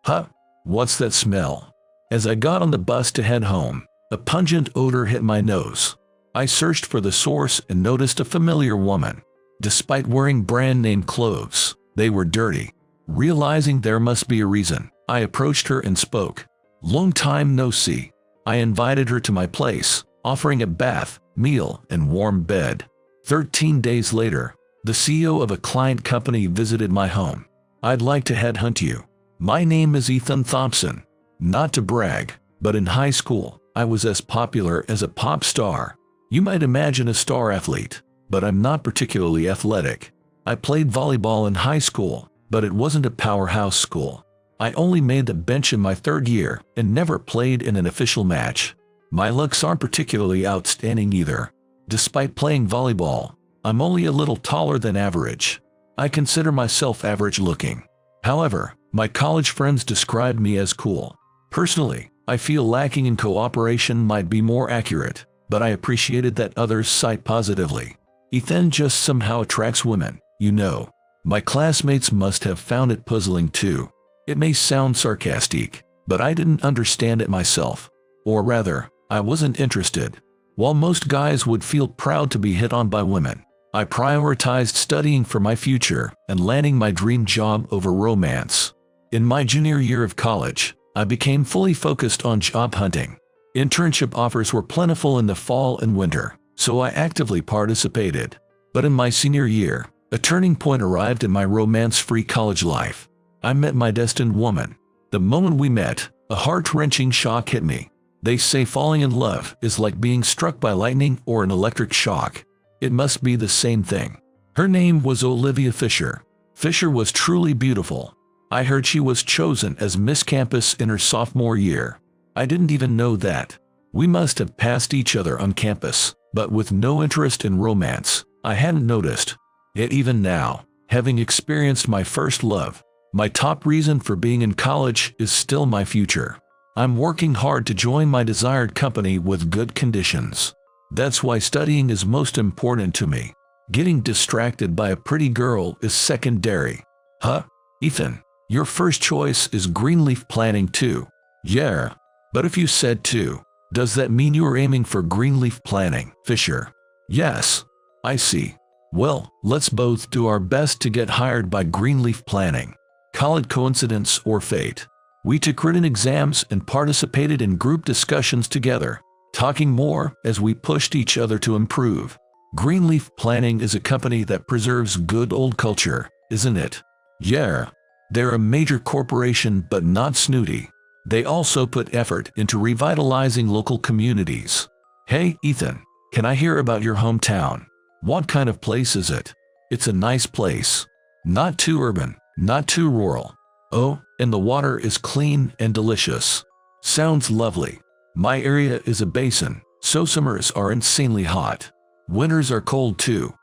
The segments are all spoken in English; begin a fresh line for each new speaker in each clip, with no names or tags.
Huh? What's that smell? As I got on the bus to head home, a pungent odor hit my nose. I searched for the source and noticed a familiar woman. Despite wearing brand-name clothes, they were dirty. Realizing there must be a reason, I approached her and spoke. "Long time no see." I invited her to my place, offering a bath, meal, and warm bed. 13 days later, the CEO of a client company visited my home. "I'd like to headhunt you. My name is Ethan Thompson." Not to brag, but in high school, I was as popular as a pop star. You might imagine a star athlete, but I'm not particularly athletic. I played volleyball in high school, but it wasn't a powerhouse school. I only made the bench in my third year and never played in an official match. My looks aren't particularly outstanding either. Despite playing volleyball, I'm only a little taller than average. I consider myself average looking. However, my college friends described me as cool. Personally, I feel lacking in cooperation might be more accurate, but I appreciated that others cite positively. Ethan just somehow attracts women, you know. My classmates must have found it puzzling too. It may sound sarcastic, but I didn't understand it myself. Or rather, I wasn't interested. While most guys would feel proud to be hit on by women, I prioritized studying for my future and landing my dream job over romance. In my junior year of college, I became fully focused on job hunting. Internship offers were plentiful in the fall and winter, so I actively participated. But in my senior year, a turning point arrived in my romance-free college life. I met my destined woman. The moment we met, a heart-wrenching shock hit me. They say falling in love is like being struck by lightning or an electric shock. It must be the same thing. Her name was Olivia Fisher. Fisher was truly beautiful. I heard she was chosen as Miss Campus in her sophomore year. I didn't even know that. We must have passed each other on campus, but with no interest in romance, I hadn't noticed. Yet even now, having experienced my first love, my top reason for being in college is still my future. I'm working hard to join my desired company with good conditions. That's why studying is most important to me. Getting distracted by a pretty girl is secondary. Huh? Ethan, your first choice is Greenleaf planning too. Yeah. But if you said too, does that mean you're aiming for Greenleaf planning, Fisher? Yes. I see. Well, let's both do our best to get hired by Greenleaf planning. Call it coincidence or fate. We took written exams and participated in group discussions together, talking more as we pushed each other to improve. Greenleaf Planning is a company that preserves good old culture, isn't it? Yeah. They're a major corporation but not snooty. They also put effort into revitalizing local communities. Hey, Ethan, can I hear about your hometown? What kind of place is it? It's a nice place. Not too urban, not too rural. Oh, and the water is clean and delicious. Sounds lovely. My area is a basin, so summers are insanely hot. Winters are cold too.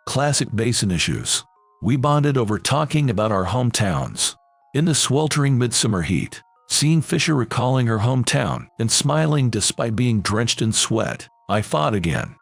Classic basin issues. We bonded over talking about our hometowns. In the sweltering midsummer heat, seeing Fisher recalling her hometown and smiling despite being drenched in sweat, I thought again.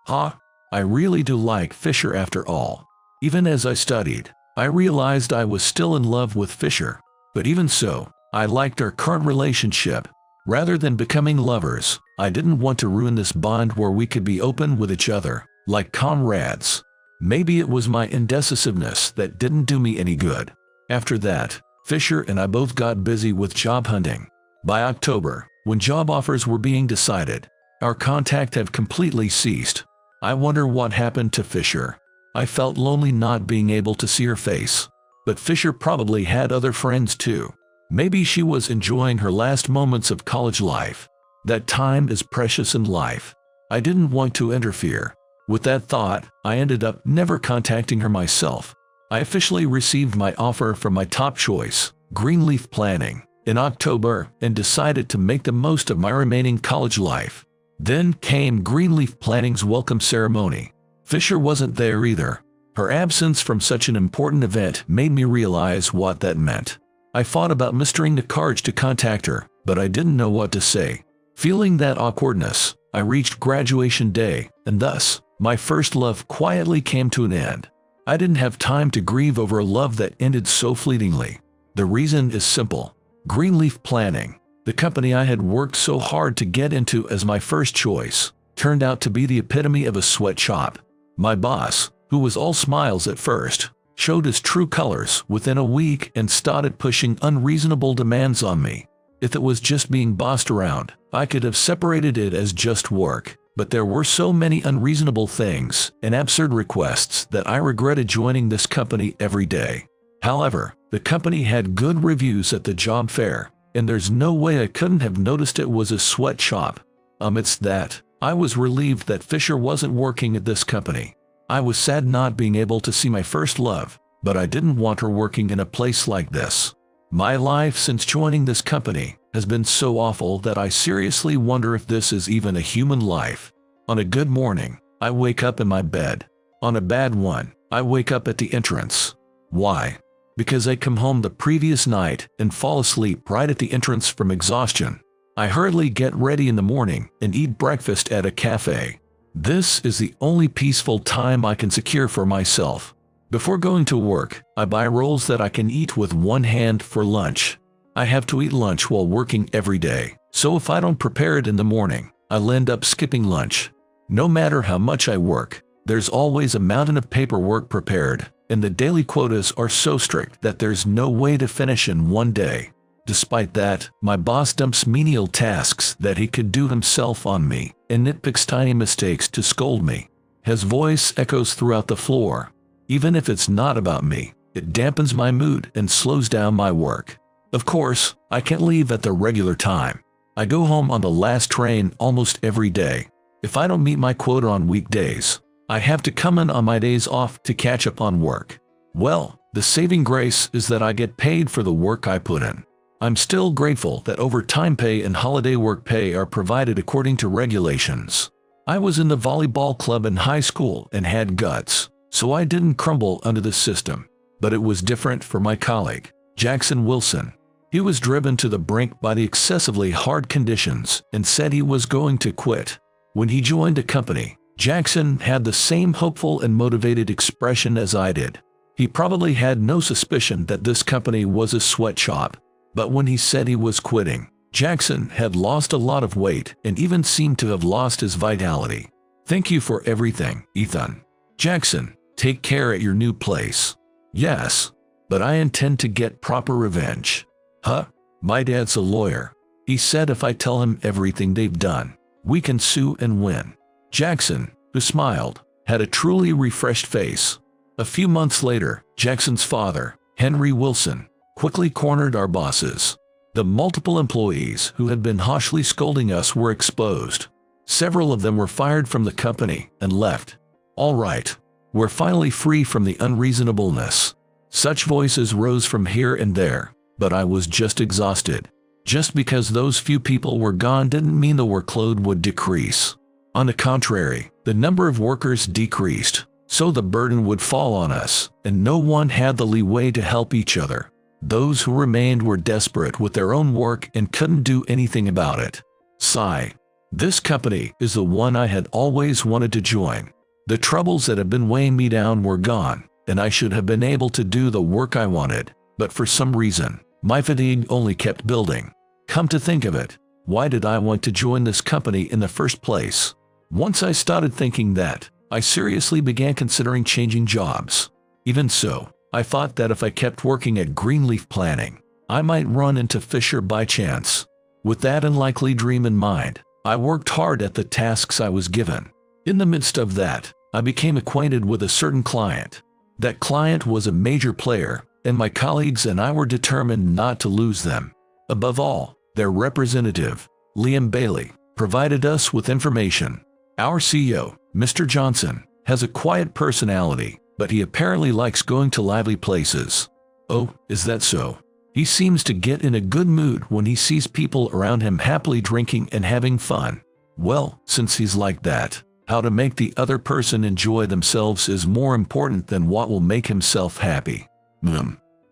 I really do like Fisher after all. Even as I studied, I realized I was still in love with Fisher. But even so, I liked our current relationship. Rather than becoming lovers, I didn't want to ruin this bond where we could be open with each other, like comrades. Maybe it was my indecisiveness that didn't do me any good. After that, Fisher and I both got busy with job hunting. By October, when job offers were being decided, our contact had completely ceased. I wonder what happened to Fisher. I felt lonely not being able to see her face. But Fisher probably had other friends too. Maybe she was enjoying her last moments of college life. That time is precious in life. I didn't want to interfere. With that thought, I ended up never contacting her myself. I officially received my offer from my top choice, Greenleaf Planning, in October and decided to make the most of my remaining college life. Then came Greenleaf Planning's welcome ceremony. Fisher wasn't there either. Her absence from such an important event made me realize what that meant. I thought about mustering the courage to contact her, but I didn't know what to say. Feeling that awkwardness, I reached graduation day, and thus, my first love quietly came to an end. I didn't have time to grieve over a love that ended so fleetingly. The reason is simple. Greenleaf Planning, the company I had worked so hard to get into as my first choice, turned out to be the epitome of a sweatshop. My boss, who was all smiles at first, showed his true colors within a week and started pushing unreasonable demands on me. If it was just being bossed around, I could have separated it as just work, but there were so many unreasonable things and absurd requests that I regretted joining this company every day. However, the company had good reviews at the job fair, and there's no way I couldn't have noticed it was a sweatshop. Amidst that, I was relieved that Fisher wasn't working at this company. I was sad not being able to see my first love, but I didn't want her working in a place like this. My life since joining this company has been so awful that I seriously wonder if this is even a human life. On a good morning, I wake up in my bed. On a bad one, I wake up at the entrance. Why? Because I come home the previous night and fall asleep right at the entrance from exhaustion. I hurriedly get ready in the morning and eat breakfast at a cafe. This is the only peaceful time I can secure for myself. Before going to work, I buy rolls that I can eat with one hand for lunch. I have to eat lunch while working every day, so if I don't prepare it in the morning, I'll end up skipping lunch. No matter how much I work, there's always a mountain of paperwork prepared, and the daily quotas are so strict that there's no way to finish in one day. Despite that, my boss dumps menial tasks that he could do himself on me and nitpicks tiny mistakes to scold me. His voice echoes throughout the floor. Even if it's not about me, it dampens my mood and slows down my work. Of course, I can't leave at the regular time. I go home on the last train almost every day. If I don't meet my quota on weekdays, I have to come in on my days off to catch up on work. Well, the saving grace is that I get paid for the work I put in. I'm still grateful that overtime pay and holiday work pay are provided according to regulations. I was in the volleyball club in high school and had guts, so I didn't crumble under the system. But it was different for my colleague, Jackson Wilson. He was driven to the brink by the excessively hard conditions and said he was going to quit. When he joined the company, Jackson had the same hopeful and motivated expression as I did. He probably had no suspicion that this company was a sweatshop. But when he said he was quitting, Jackson had lost a lot of weight and even seemed to have lost his vitality. Thank you for everything, Ethan. Jackson, take care at your new place. Yes, but I intend to get proper revenge. Huh? My dad's a lawyer. He said if I tell him everything they've done, we can sue and win. Jackson, who smiled, had a truly refreshed face. A few months later, Jackson's father, Henry Wilson, quickly cornered our bosses. The multiple employees who had been harshly scolding us were exposed. Several of them were fired from the company and left. All right, we're finally free from the unreasonableness. Such voices rose from here and there, but I was just exhausted. Just because those few people were gone didn't mean the workload would decrease. On the contrary, the number of workers decreased, so the burden would fall on us, and no one had the leeway to help each other. Those who remained were desperate with their own work and couldn't do anything about it. Sigh. This company is the one I had always wanted to join. The troubles that had been weighing me down were gone, and I should have been able to do the work I wanted, but for some reason, my fatigue only kept building. Come to think of it, why did I want to join this company in the first place? Once I started thinking that, I seriously began considering changing jobs. Even so, I thought that if I kept working at Greenleaf Planning, I might run into Fisher by chance. With that unlikely dream in mind, I worked hard at the tasks I was given. In the midst of that, I became acquainted with a certain client. That client was a major player, and my colleagues and I were determined not to lose them. Above all, their representative, Liam Bailey, provided us with information. Our CEO, Mr. Johnson, has a quiet personality, but he apparently likes going to lively places. Oh, is that so? He seems to get in a good mood when he sees people around him happily drinking and having fun. Well, since he's like that, how to make the other person enjoy themselves is more important than what will make himself happy.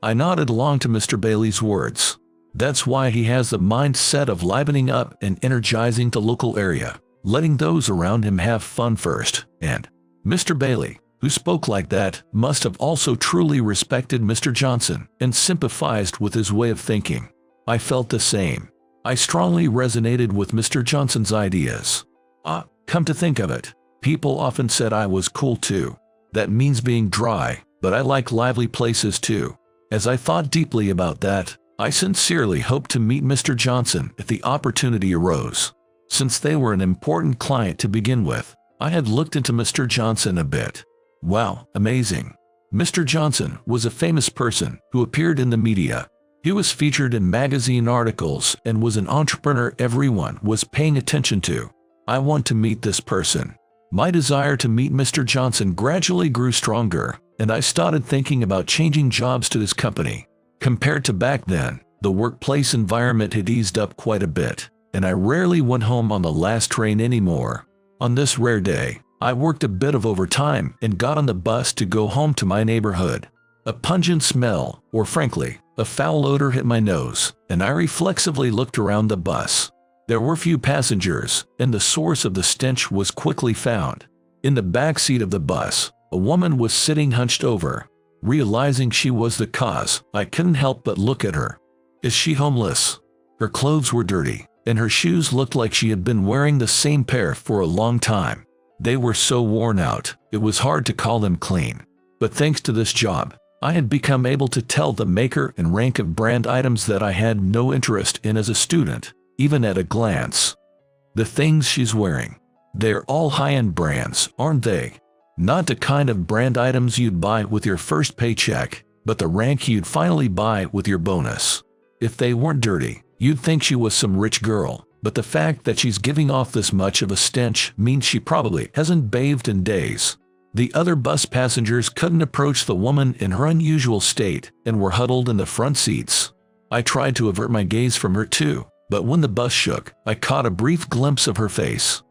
I nodded along to Mr. Bailey's words. That's why he has the mindset of livening up and energizing the local area, letting those around him have fun first, and Mr. Bailey, who spoke like that, must have also truly respected Mr. Johnson and sympathized with his way of thinking. I felt the same. I strongly resonated with Mr. Johnson's ideas. Come to think of it, people often said I was cool too. That means being dry, but I like lively places too. As I thought deeply about that, I sincerely hoped to meet Mr. Johnson if the opportunity arose. Since they were an important client to begin with, I had looked into Mr. Johnson a bit. Wow, amazing. Mr. Johnson was a famous person who appeared in the media. He was featured in magazine articles and was an entrepreneur everyone was paying attention to. I want to meet this person. My desire to meet Mr. Johnson gradually grew stronger, and I started thinking about changing jobs to his company. Compared to back then, the workplace environment had eased up quite a bit, and I rarely went home on the last train anymore. On this rare day, I worked a bit of overtime and got on the bus to go home to my neighborhood. A pungent smell, or frankly, a foul odor hit my nose, and I reflexively looked around the bus. There were few passengers, and the source of the stench was quickly found. In the back seat of the bus, a woman was sitting hunched over. Realizing she was the cause, I couldn't help but look at her. Is she homeless? Her clothes were dirty, and her shoes looked like she had been wearing the same pair for a long time. They were so worn out, it was hard to call them clean. But thanks to this job, I had become able to tell the maker and rank of brand items that I had no interest in as a student, even at a glance. The things she's wearing. They're all high-end brands, aren't they? Not the kind of brand items you'd buy with your first paycheck, but the rank you'd finally buy with your bonus. If they weren't dirty, you'd think she was some rich girl, but the fact that she's giving off this much of a stench means she probably hasn't bathed in days. The other bus passengers couldn't approach the woman in her unusual state and were huddled in the front seats. I tried to avert my gaze from her too, but when the bus shook, I caught a brief glimpse of her face.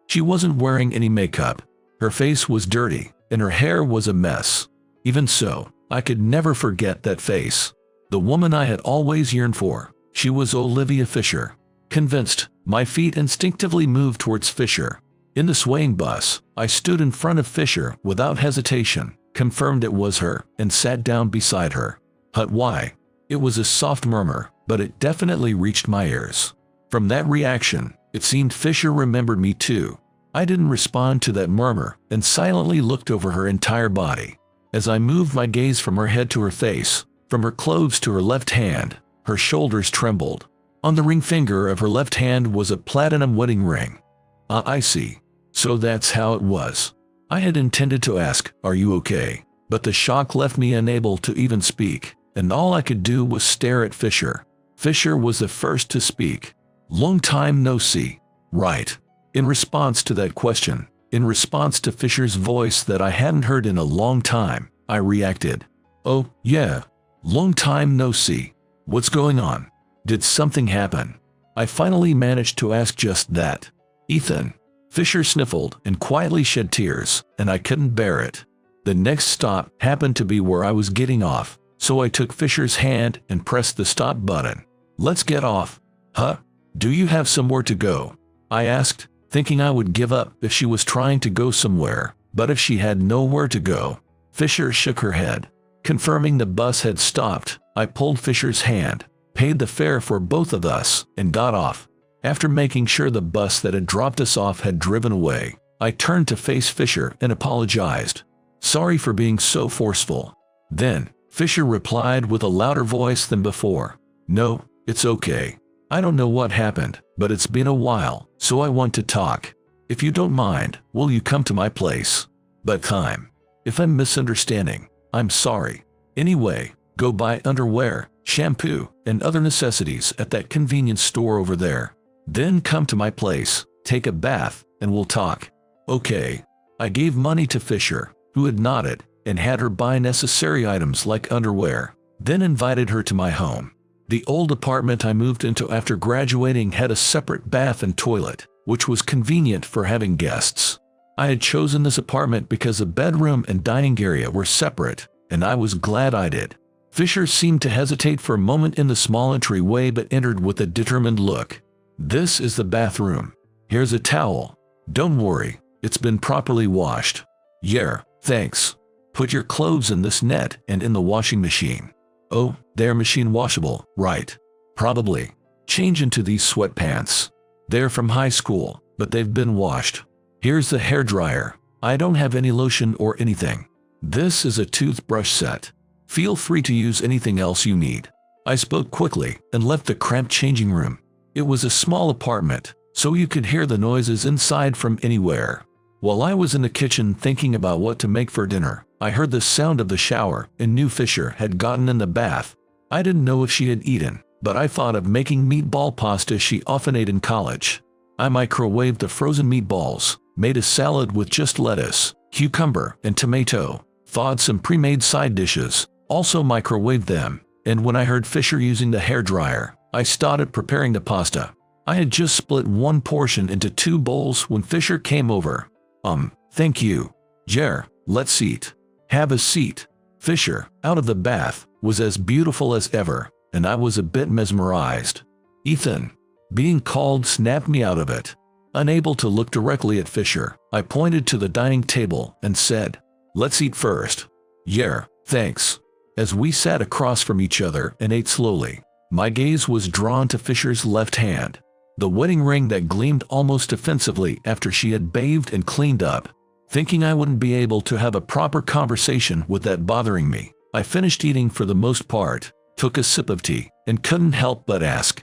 She wasn't wearing any makeup. Her face was dirty, and her hair was a mess. Even so, I could never forget that face. The woman I had always yearned for. She was Olivia Fisher. Convinced, my feet instinctively moved towards Fisher. In the swaying bus, I stood in front of Fisher without hesitation, confirmed it was her, and sat down beside her. Why? It was a soft murmur, but it definitely reached my ears. From that reaction, it seemed Fisher remembered me too. I didn't respond to that murmur and silently looked over her entire body. As I moved my gaze from her head to her face, from her clothes to her left hand, her shoulders trembled. On the ring finger of her left hand was a platinum wedding ring. I see. So that's how it was. I had intended to ask, "Are you okay?" But the shock left me unable to even speak, and all I could do was stare at Fisher. Fisher was the first to speak. "Long time no see." Right. In response to that question, in response to Fisher's voice that I hadn't heard in a long time, I reacted. "Oh, yeah. Long time no see. What's going on? Did something happen?" I finally managed to ask just that. "Ethan." Fisher sniffled and quietly shed tears, and I couldn't bear it. The next stop happened to be where I was getting off, so I took Fisher's hand and pressed the stop button. "Let's get off." Do you have somewhere to go?" I asked, thinking I would give up if she was trying to go somewhere, but if she had nowhere to go. Fisher shook her head. Confirming the bus had stopped, I pulled Fisher's hand, paid the fare for both of us, and got off. After making sure the bus that had dropped us off had driven away, I turned to face Fisher and apologized. "Sorry for being so forceful." Then, Fisher replied with a louder voice than before. "No, it's okay. I don't know what happened, but it's been a while, so I want to talk. If you don't mind, will you come to my place?" "But time. If I'm misunderstanding, I'm sorry. Anyway, go buy underwear, shampoo, and other necessities at that convenience store over there. Then come to my place, take a bath, and we'll talk." "Okay." I gave money to Fisher, who had nodded, and had her buy necessary items like underwear, then invited her to my home. The old apartment I moved into after graduating had a separate bath and toilet, which was convenient for having guests. I had chosen this apartment because the bedroom and dining area were separate, and I was glad I did. Fisher seemed to hesitate for a moment in the small entryway but entered with a determined look. "This is the bathroom. Here's a towel. Don't worry, it's been properly washed." "Yeah, thanks. Put your clothes in this net and in the washing machine." "Oh, they're machine washable, right?" Probably. Change into these sweatpants. They're from high school, but they've been washed. Here's the hairdryer. I don't have any lotion or anything. This is a toothbrush set. Feel free to use anything else you need. I spoke quickly and left the cramped changing room. It was a small apartment, so you could hear the noises inside from anywhere. While I was in the kitchen thinking about what to make for dinner, I heard the sound of the shower and knew Fisher had gotten in the bath. I didn't know if she had eaten, but I thought of making meatball pasta she often ate in college. I microwaved the frozen meatballs, made a salad with just lettuce, cucumber, and tomato, thawed some pre-made side dishes, also microwaved them, and when I heard Fisher using the hairdryer, I started preparing the pasta. I had just split one portion into 2 bowls when Fisher came over. Thank you. Jer, let's eat. Have a seat. Fisher, out of the bath, was as beautiful as ever, and I was a bit mesmerized. Ethan. Being called snapped me out of it. Unable to look directly at Fisher, I pointed to the dining table and said, "Let's eat first." "Yeah, thanks." As we sat across from each other and ate slowly, my gaze was drawn to Fisher's left hand, the wedding ring that gleamed almost offensively after she had bathed and cleaned up. Thinking I wouldn't be able to have a proper conversation with that bothering me, I finished eating for the most part, took a sip of tea, and couldn't help but ask,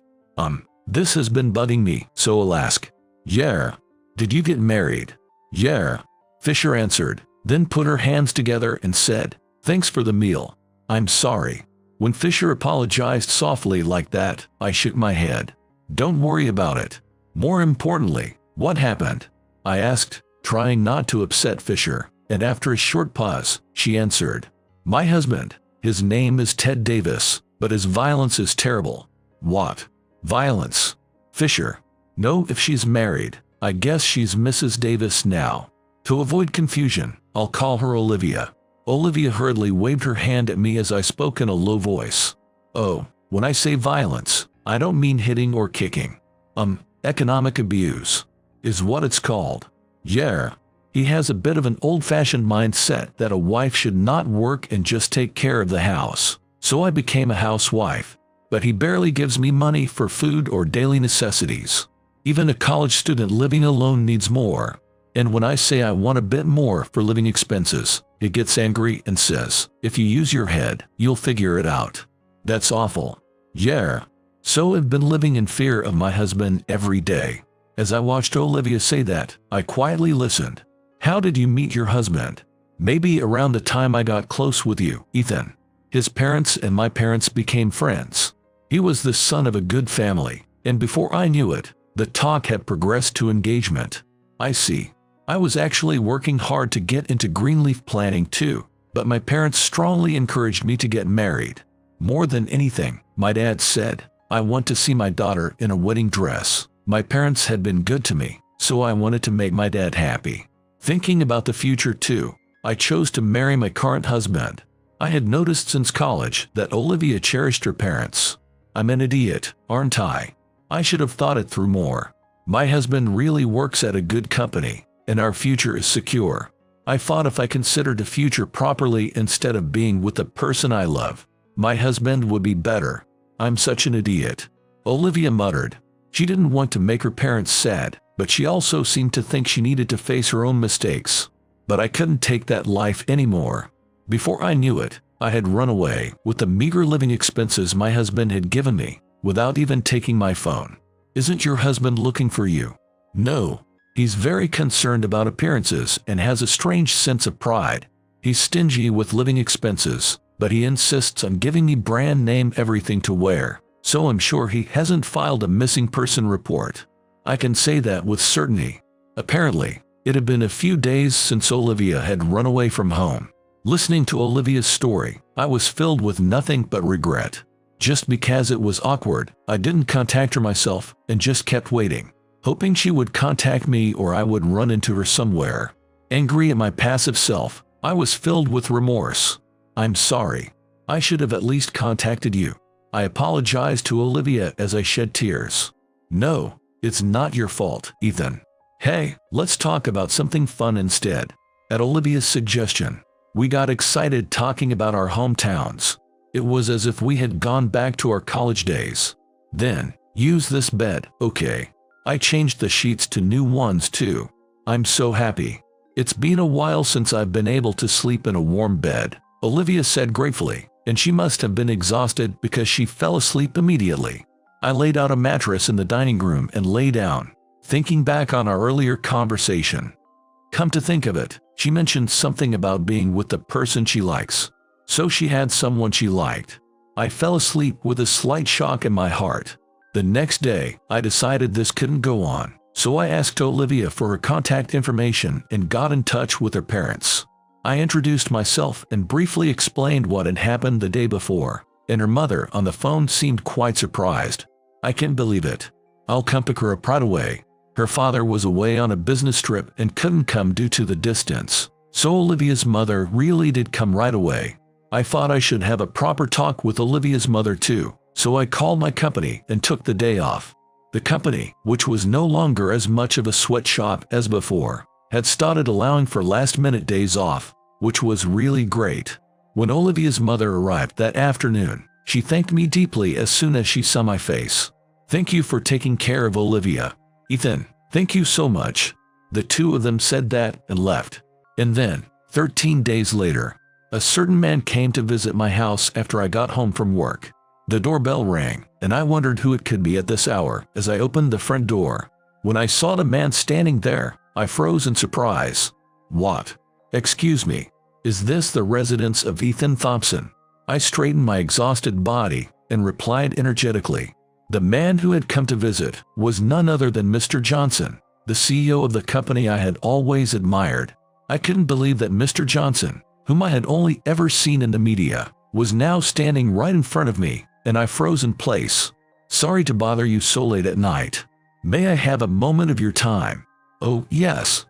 "This has been bugging me, so I'll ask. Yeah. Did you get married?" "Yeah," Fisher answered, then put her hands together and said, "Thanks for the meal. I'm sorry." When Fisher apologized softly like that, I shook my head. "Don't worry about it. More importantly, what happened?" I asked, trying not to upset Fisher, and after a short pause, she answered, "My husband. His name is Ted Davis, but his violence is terrible." "What? Violence?" Fisher. "No, if she's married, I guess she's Mrs. Davis now. To avoid confusion, I'll call her Olivia." Olivia hurriedly waved her hand at me as I spoke in a low voice. "Oh, when I say violence, I don't mean hitting or kicking. Economic abuse is what it's called." "Yeah." He has a bit of an old-fashioned mindset that a wife should not work and just take care of the house. So I became a housewife. But he barely gives me money for food or daily necessities. Even a college student living alone needs more. And when I say I want a bit more for living expenses, he gets angry and says, "If you use your head, you'll figure it out." That's awful. Yeah. So I've been living in fear of my husband every day. As I watched Olivia say that, I quietly listened. "How did you meet your husband?" "Maybe around the time I got close with you, Ethan. His parents and my parents became friends. He was the son of a good family, and before I knew it, the talk had progressed to engagement." "I see. I was actually working hard to get into greenleaf planting too, but my parents strongly encouraged me to get married. More than anything, my dad said, I want to see my daughter in a wedding dress. My parents had been good to me, so I wanted to make my dad happy. Thinking about the future too, I chose to marry my current husband. I had noticed since college that Olivia cherished her parents. I'm an idiot, aren't I? I should have thought it through more. My husband really works at a good company, and our future is secure. I thought if I considered the future properly instead of being with the person I love, my husband would be better. I'm such an idiot." Olivia muttered. She didn't want to make her parents sad, but she also seemed to think she needed to face her own mistakes. But I couldn't take that life anymore. Before I knew it, I had run away with the meager living expenses my husband had given me, without even taking my phone. "Isn't your husband looking for you?" "No. He's very concerned about appearances and has a strange sense of pride. He's stingy with living expenses, but he insists on giving me brand name everything to wear, so I'm sure he hasn't filed a missing person report. I can say that with certainty." Apparently, it had been a few days since Olivia had run away from home. Listening to Olivia's story, I was filled with nothing but regret. Just because it was awkward, I didn't contact her myself and just kept waiting, hoping she would contact me or I would run into her somewhere. Angry at my passive self, I was filled with remorse. "I'm sorry. I should have at least contacted you." I apologized to Olivia as I shed tears. "No, it's not your fault, Ethan. Hey, let's talk about something fun instead." At Olivia's suggestion, we got excited talking about our hometowns. It was as if we had gone back to our college days. Then, use this bed, okay? I changed the sheets to new ones too. I'm so happy. It's been a while since I've been able to sleep in a warm bed, Olivia said gratefully, and she must have been exhausted because she fell asleep immediately. I laid out a mattress in the dining room and lay down, thinking back on our earlier conversation. Come to think of it, she mentioned something about being with the person she likes. So she had someone she liked. I fell asleep with a slight shock in my heart. The next day, I decided this couldn't go on, so I asked Olivia for her contact information and got in touch with her parents. I introduced myself and briefly explained what had happened the day before, and her mother on the phone seemed quite surprised. I can't believe it. I'll come pick her up right away. Her father was away on a business trip and couldn't come due to the distance, so Olivia's mother really did come right away. I thought I should have a proper talk with Olivia's mother too, so I called my company and took the day off. The company, which was no longer as much of a sweatshop as before, had started allowing for last-minute days off, which was really great. When Olivia's mother arrived that afternoon, she thanked me deeply as soon as she saw my face. Thank you for taking care of Olivia. Ethan, thank you so much. The two of them said that and left. And then, 13 days later, a certain man came to visit my house after I got home from work. The doorbell rang, and I wondered who it could be at this hour as I opened the front door. When I saw the man standing there, I froze in surprise. What? Excuse me. Is this the residence of Ethan Thompson? I straightened my exhausted body and replied energetically. The man who had come to visit was none other than Mr. Johnson, the CEO of the company I had always admired. I couldn't believe that Mr. Johnson, whom I had only ever seen in the media, was now standing right in front of me, and I froze in place. Sorry to bother you so late at night. May I have a moment of your time? Oh, yes.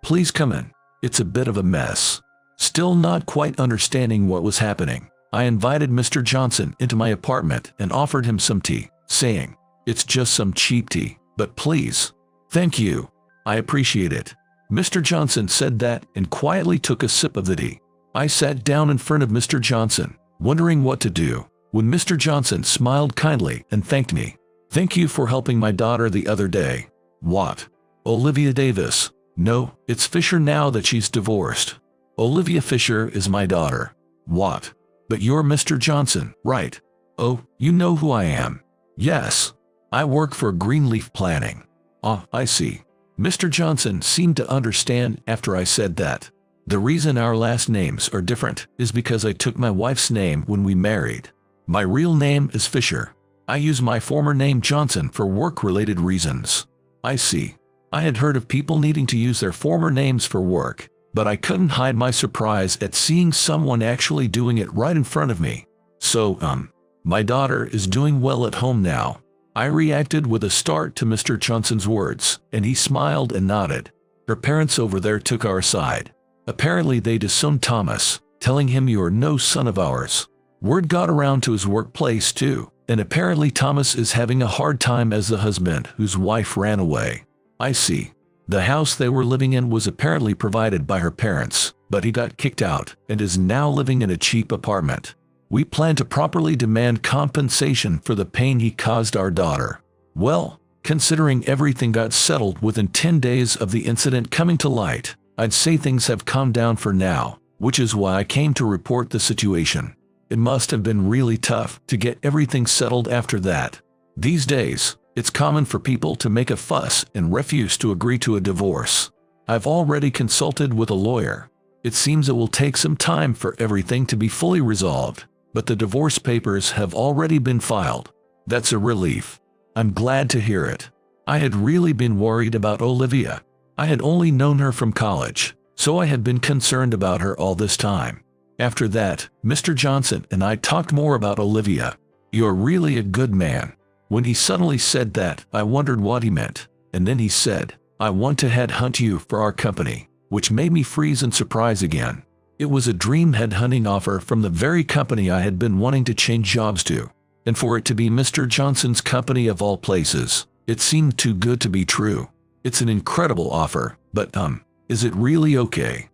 Please come in. It's a bit of a mess. Still not quite understanding what was happening, I invited Mr. Johnson into my apartment and offered him some tea, saying, "It's just some cheap tea, but please." "Thank you. I appreciate it." Mr. Johnson said that and quietly took a sip of the tea. I sat down in front of Mr. Johnson, wondering what to do, when Mr. Johnson smiled kindly and thanked me. "Thank you for helping my daughter the other day." "What? Olivia Davis?" "No, it's Fisher now that she's divorced." "Olivia Fisher is my daughter." "What? But you're Mr. Johnson, right?" "Oh, you know who I am." "Yes. I work for Greenleaf Planning." "Ah, I see." Mr. Johnson seemed to understand after I said that. "The reason our last names are different is because I took my wife's name when we married. My real name is Fisher. I use my former name Johnson for work-related reasons." "I see." I had heard of people needing to use their former names for work, but I couldn't hide my surprise at seeing someone actually doing it right in front of me. "So, my daughter is doing well at home now." I reacted with a start to Mr. Johnson's words, and he smiled and nodded. "Her parents over there took our side. Apparently they disowned Thomas, telling him you are no son of ours. Word got around to his workplace too, and apparently Thomas is having a hard time as the husband whose wife ran away." "I see." The house they were living in was apparently provided by her parents, but he got kicked out and is now living in a cheap apartment. "We plan to properly demand compensation for the pain he caused our daughter." Well, considering everything got settled within 10 days of the incident coming to light, I'd say things have calmed down for now, which is why I came to report the situation. It must have been really tough to get everything settled after that. These days, it's common for people to make a fuss and refuse to agree to a divorce. I've already consulted with a lawyer. It seems it will take some time for everything to be fully resolved, but the divorce papers have already been filed. That's a relief. I'm glad to hear it. I had really been worried about Olivia. I had only known her from college, so I had been concerned about her all this time. After that, Mr. Johnson and I talked more about Olivia. "You're really a good man." When he suddenly said that, I wondered what he meant, and then he said, "I want to headhunt you for our company," which made me freeze in surprise again. It was a dream headhunting offer from the very company I had been wanting to change jobs to, and for it to be Mr. Johnson's company of all places, it seemed too good to be true. It's an incredible offer, but is it really okay?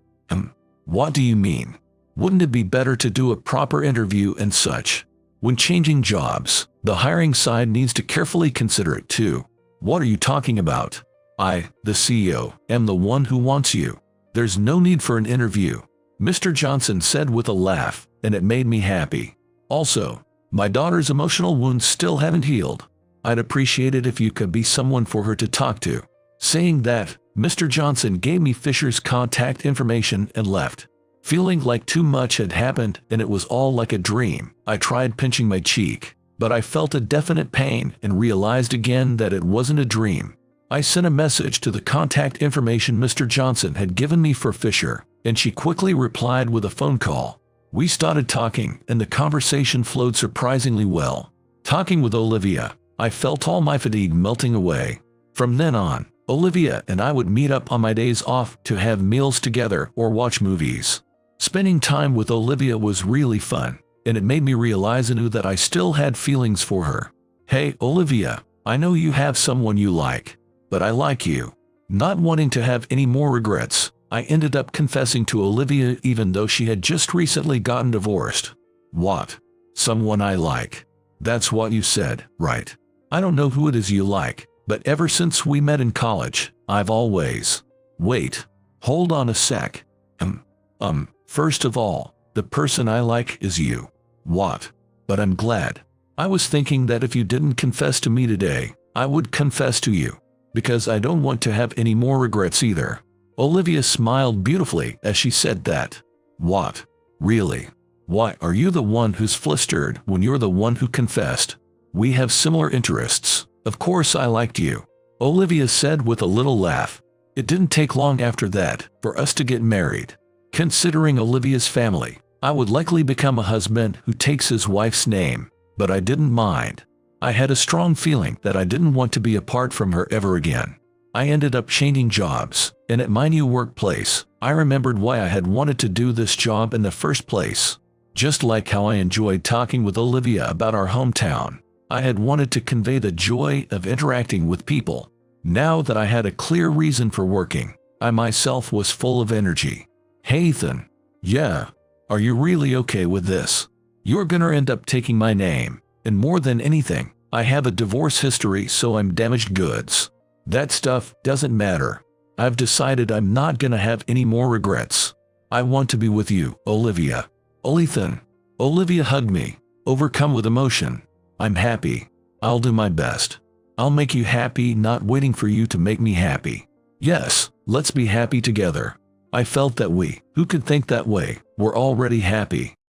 What do you mean? Wouldn't it be better to do a proper interview and such? When changing jobs, the hiring side needs to carefully consider it too. What are you talking about? I, the CEO, am the one who wants you. There's no need for an interview, Mr. Johnson said with a laugh, and it made me happy. Also, my daughter's emotional wounds still haven't healed. I'd appreciate it if you could be someone for her to talk to. Saying that, Mr. Johnson gave me Fisher's contact information and left. Feeling like too much had happened and it was all like a dream, I tried pinching my cheek, but I felt a definite pain and realized again that it wasn't a dream. I sent a message to the contact information Mr. Johnson had given me for Fisher, and she quickly replied with a phone call. We started talking, and the conversation flowed surprisingly well. Talking with Olivia, I felt all my fatigue melting away. From then on, Olivia and I would meet up on my days off to have meals together or watch movies. Spending time with Olivia was really fun, and it made me realize anew that I still had feelings for her. Hey, Olivia, I know you have someone you like, but I like you. Not wanting to have any more regrets, I ended up confessing to Olivia even though she had just recently gotten divorced. What? Someone I like? That's what you said, right? I don't know who it is you like, but ever since we met in college, I've always… Wait. Hold on a sec. First of all, the person I like is you. What? But I'm glad. I was thinking that if you didn't confess to me today, I would confess to you. Because I don't want to have any more regrets either. Olivia smiled beautifully as she said that. What? Really? Why are you the one who's flustered when you're the one who confessed? We have similar interests. Of course I liked you, Olivia said with a little laugh. It didn't take long after that for us to get married. Considering Olivia's family, I would likely become a husband who takes his wife's name, but I didn't mind. I had a strong feeling that I didn't want to be apart from her ever again. I ended up changing jobs, and at my new workplace, I remembered why I had wanted to do this job in the first place. Just like how I enjoyed talking with Olivia about our hometown, I had wanted to convey the joy of interacting with people. Now that I had a clear reason for working, I myself was full of energy. Hey Ethan. Yeah. Are you really okay with this? You're gonna end up taking my name, and more than anything, I have a divorce history, so I'm damaged goods. That stuff doesn't matter. I've decided I'm not gonna have any more regrets. I want to be with you, Olivia. Ethan. Olivia hugged me, overcome with emotion. I'm happy. I'll do my best. I'll make you happy, not waiting for you to make me happy. Yes, let's be happy together. I felt that we, who could think that way, were already happy.